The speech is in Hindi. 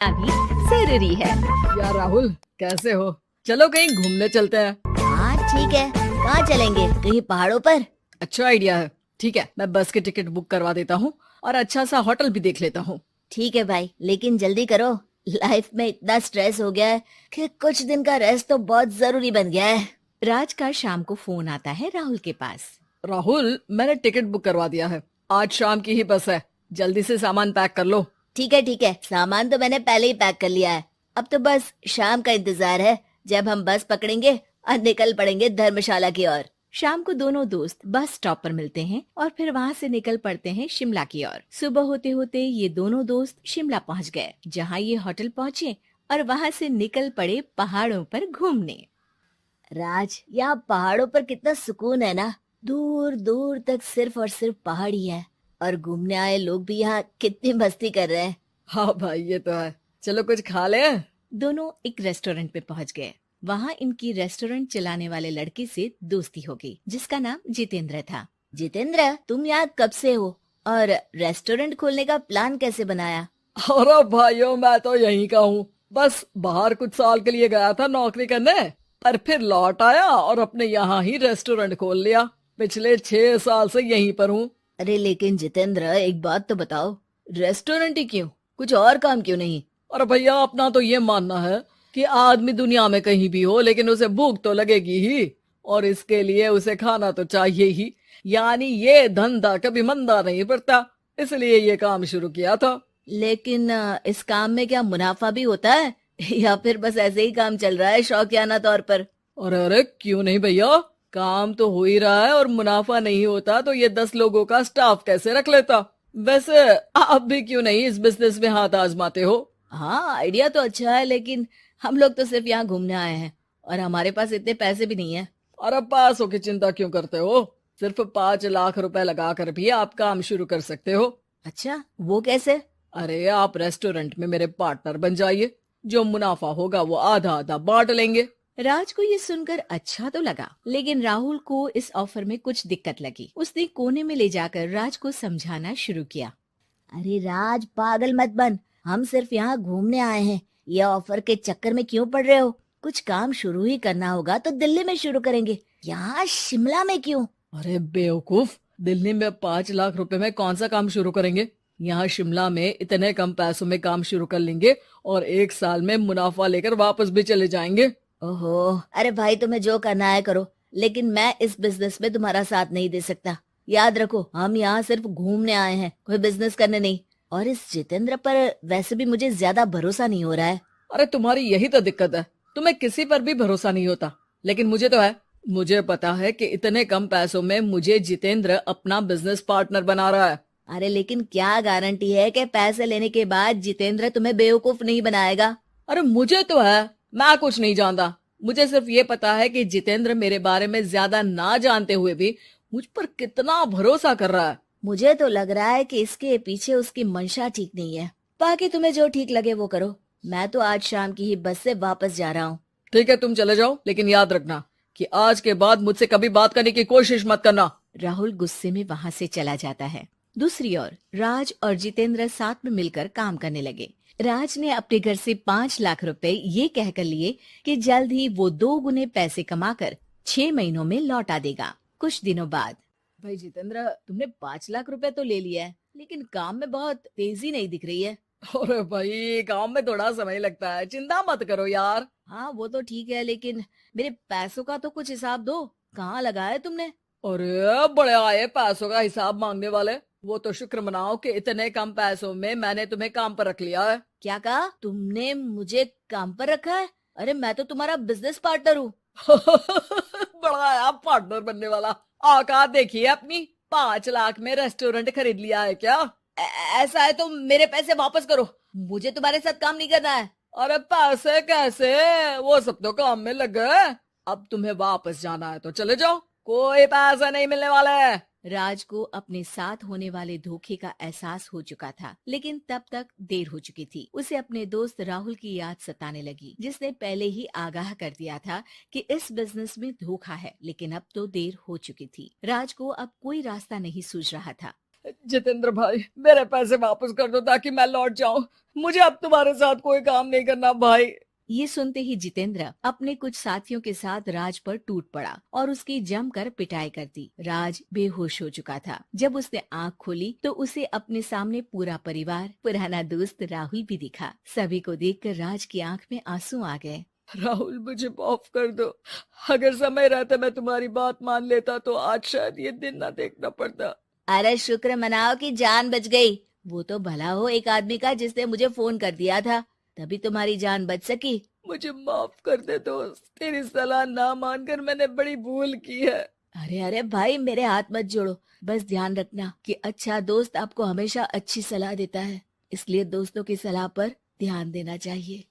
अभी जरूरी है। यार राहुल, कैसे हो? चलो कहीं घूमने चलते हैं। हाँ ठीक है, कहाँ चलेंगे? कहीं पहाड़ों पर? अच्छा आइडिया है। ठीक है, मैं बस की टिकट बुक करवा देता हूँ और अच्छा सा होटल भी देख लेता हूँ। ठीक है भाई, लेकिन जल्दी करो। लाइफ में इतना स्ट्रेस हो गया है कि कुछ दिन का रेस्ट तो बहुत जरूरी बन गया है। राज का शाम को फोन आता है राहुल के पास। राहुल, मैंने टिकट बुक करवा दिया है। आज शाम की ही बस है। जल्दी से सामान पैक कर लो। ठीक है, सामान तो मैंने पहले ही पैक कर लिया है। अब तो बस शाम का इंतजार है, जब हम बस पकड़ेंगे और निकल पड़ेंगे धर्मशाला की ओर। शाम को दोनों दोस्त बस स्टॉप पर मिलते हैं और फिर वहाँ से निकल पड़ते हैं शिमला की ओर। सुबह होते होते ये दोनों दोस्त शिमला पहुँच गए, जहाँ ये होटल पहुँचे और वहाँ से निकल पड़े पहाड़ों पर घूमने। राज, यहाँ पहाड़ों पर कितना सुकून है ना। दूर दूर तक सिर्फ और सिर्फ पहाड़ ही है, और घूमने आए लोग भी यहाँ कितनी मस्ती कर रहे हैं। हाँ भाई, ये तो है। चलो कुछ खा ले। दोनों एक रेस्टोरेंट पे पहुँच गए। वहाँ इनकी रेस्टोरेंट चलाने वाले लड़के से दोस्ती हो गई, जिसका नाम जितेंद्र था। जितेंद्र, तुम यहाँ कब से हो और रेस्टोरेंट खोलने का प्लान कैसे बनाया? अरे भाइयों, मैं तो यहीं का हूँ। बस बाहर कुछ साल के लिए गया था नौकरी करने, पर फिर लौट आया और अपने यहाँ ही रेस्टोरेंट खोल लिया। पिछले 6 साल से यहीं पर हूँ। अरे लेकिन जितेंद्र, एक बात तो बताओ, रेस्टोरेंट ही क्यों? कुछ और काम क्यों नहीं? और भैया, अपना तो ये मानना है कि आदमी दुनिया में कहीं भी हो लेकिन उसे भूख तो लगेगी ही, और इसके लिए उसे खाना तो चाहिए ही। यानी ये धंधा कभी मंदा नहीं पड़ता, इसलिए ये काम शुरू किया था। लेकिन इस काम में क्या मुनाफा भी होता है या फिर बस ऐसे ही काम चल रहा है शौकियाना तौर पर? और अरे क्यों नहीं भैया, काम तो हो ही रहा है और मुनाफा नहीं होता तो ये 10 लोगों का स्टाफ कैसे रख लेता। वैसे आप भी क्यों नहीं इस बिजनेस में हाथ आजमाते हो? हाँ, आइडिया तो अच्छा है, लेकिन हम लोग तो सिर्फ यहाँ घूमने आए हैं और हमारे पास इतने पैसे भी नहीं है। और अब पैसों की चिंता क्यों करते हो? सिर्फ 5 लाख रुपए लगा कर भी आप काम शुरू कर सकते हो। अच्छा, वो कैसे? अरे आप रेस्टोरेंट में मेरे पार्टनर बन जाइए। जो मुनाफा होगा वो आधा आधा बांट लेंगे। राज को ये सुनकर अच्छा तो लगा, लेकिन राहुल को इस ऑफर में कुछ दिक्कत लगी। उसने कोने में ले जाकर राज को समझाना शुरू किया। अरे राज, पागल मत बन। हम सिर्फ यहाँ घूमने आए हैं, ये ऑफर के चक्कर में क्यों पड़ रहे हो? कुछ काम शुरू ही करना होगा तो दिल्ली में शुरू करेंगे, यहाँ शिमला में क्यों? अरे बेवकूफ, दिल्ली में 5 लाख रुपए में कौन सा काम शुरू करेंगे? यहाँ शिमला में इतने कम पैसों में काम शुरू कर लेंगे और 1 साल में मुनाफा लेकर वापस भी चले जाएंगे। ओहो, अरे भाई, तुम्हें जो करना है करो, लेकिन मैं इस बिजनेस में तुम्हारा साथ नहीं दे सकता। याद रखो, हम यहाँ सिर्फ घूमने आए हैं, कोई बिजनेस करने नहीं। और इस जितेंद्र पर वैसे भी मुझे ज्यादा भरोसा नहीं हो रहा है। अरे तुम्हारी यही तो दिक्कत है, तुम्हें किसी पर भी भरोसा नहीं होता, लेकिन मुझे तो है। मुझे पता है कि इतने कम पैसों में मुझे जितेंद्र अपना बिजनेस पार्टनर बना रहा है। अरे लेकिन क्या गारंटी है कि पैसे लेने के बाद जितेंद्र तुम्हें बेवकूफ नहीं बनाएगा? अरे मुझे तो है, मैं कुछ नहीं जानता। मुझे सिर्फ ये पता है कि जितेंद्र मेरे बारे में ज्यादा ना जानते हुए भी मुझ पर कितना भरोसा कर रहा है। मुझे तो लग रहा है कि इसके पीछे उसकी मंशा ठीक नहीं है। बाकी तुम्हें जो ठीक लगे वो करो। मैं तो आज शाम की ही बस से वापस जा रहा हूँ। ठीक है, तुम चले जाओ, लेकिन याद रखना कि आज के बाद मुझसे कभी बात करने की कोशिश मत करना। राहुल गुस्से में वहाँ से चला जाता है। दूसरी ओर राज और जितेंद्र साथ में मिलकर काम करने लगे। राज ने अपने घर से 5 लाख रुपए ये कहकर लिए कि जल्द ही वो 2 गुने पैसे कमाकर 6 महीनों में लौटा देगा। कुछ दिनों बाद, भाई जितेंद्र, तुमने 5 लाख रुपए तो ले लिया है, लेकिन काम में बहुत तेजी नहीं दिख रही है। अरे भाई, काम में थोड़ा समय लगता है, चिंता मत करो यार। हाँ वो तो ठीक है, लेकिन मेरे पैसों का तो कुछ हिसाब दो। कहाँ लगाया तुमने? अरे बड़े आए पैसों का हिसाब मांगने वाले। वो तो शुक्र मनाओ कि इतने कम पैसों में मैंने तुम्हें काम पर रख लिया है। क्या कहा? तुमने मुझे काम पर रखा है? अरे मैं तो तुम्हारा बिजनेस पार्टनर हूँ। बड़ा आया पार्टनर बनने वाला। औकात देखिए अपनी, 5 लाख में रेस्टोरेंट खरीद लिया है क्या? ऐसा है तो मेरे पैसे वापस करो, मुझे तुम्हारे साथ काम नहीं करना है। अरे पैसे कैसे, वो सब तो काम में लग गए। अब तुम्हें वापस जाना है तो चले जाओ, कोई पैसा नहीं मिलने वाला है। राज को अपने साथ होने वाले धोखे का एहसास हो चुका था, लेकिन तब तक देर हो चुकी थी। उसे अपने दोस्त राहुल की याद सताने लगी, जिसने पहले ही आगाह कर दिया था कि इस बिजनेस में धोखा है, लेकिन अब तो देर हो चुकी थी। राज को अब कोई रास्ता नहीं सूझ रहा था। जितेंद्र भाई, मेरे पैसे वापस कर दो ताकि मैं लौट जाऊं। मुझे अब तुम्हारे साथ कोई काम नहीं करना भाई। ये सुनते ही जितेंद्र अपने कुछ साथियों के साथ राज पर टूट पड़ा और उसकी जमकर पिटाई कर दी। राज बेहोश हो चुका था। जब उसने आंख खोली तो उसे अपने सामने पूरा परिवार, पुराना दोस्त राहुल भी दिखा। सभी को देखकर राज की आंख में आंसू आ गए। राहुल, मुझे माफ कर दो। अगर समय रहते मैं तुम्हारी बात मान लेता तो आज शायद ये दिन ना देखना पड़ता। अरे शुक्र मनाओ कि जान बच गई। वो तो भला हो एक आदमी का जिसने मुझे फोन कर दिया था, तभी तुम्हारी जान बच सकी। मुझे माफ कर दे दोस्त, तेरी सलाह ना मानकर मैंने बड़ी भूल की है। अरे अरे भाई, मेरे हाथ मत जोड़ो। बस ध्यान रखना कि अच्छा दोस्त आपको हमेशा अच्छी सलाह देता है, इसलिए दोस्तों की सलाह पर ध्यान देना चाहिए।